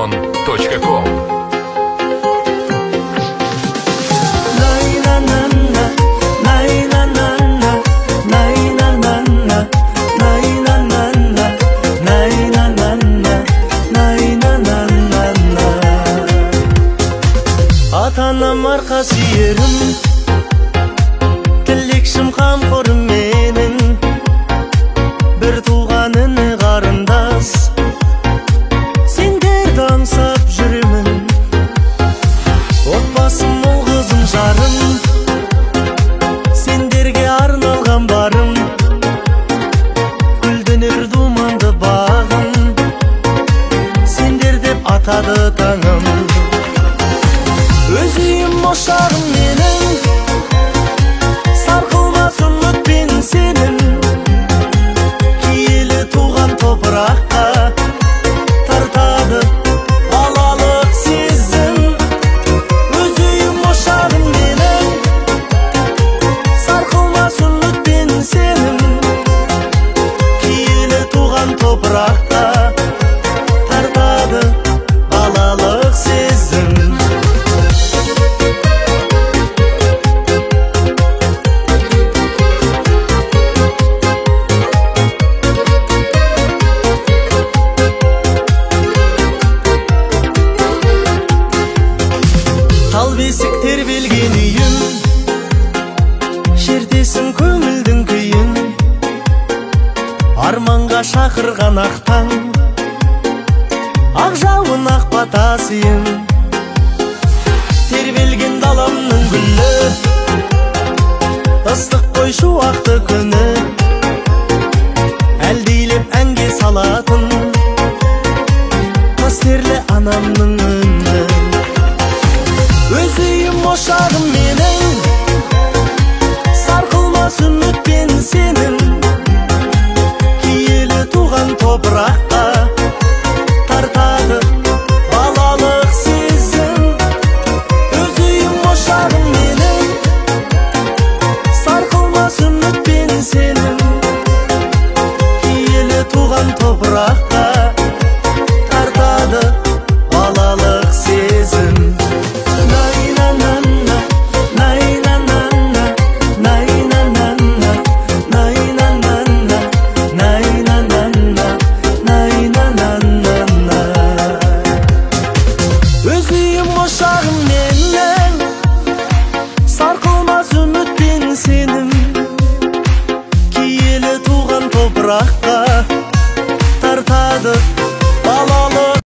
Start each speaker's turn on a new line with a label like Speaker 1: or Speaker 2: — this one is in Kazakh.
Speaker 1: Vodafone.com.
Speaker 2: Ата-анам арқасы ерім, тілекшім қамқорым менің, бір туған іні қарындас, сендерді аңсап жүремін. Отбасым мол қызым жарым, сендерге арналған барым, гүлденер думанды бағым, сендер деп атады таңым. Өз үйім ошағым менің, сарқылмас үмітпен сенің, киелі туған топыраққа тартады балалық сезім. Өз үйім ошағым менің, сарқылмас үмітпен сенің, киелі туған топыраққа тартады балалық сезім. Тал бесік тербелген үйім, шертесің көңілдің күйін, арманға шақырған ақтаң, ақ жауын ақ батасыйын. Тербелген даламның гүлі, ыстық қой шуақты күні, әлдейлеп әнге салатын қастерлі анамның үні. Өз үйім ошағым менің, сарқылмас үмітпен сенің, киелі туған топыраққа тартады балалық сезім. Өз үйім ошағым менің, сарқылмас үмітпен сенің, киелі туған топыраққа тартады балалық сезім. Өз үйім ошағым менің, сарқылмас үмітпен сенің, киелі туған топырақ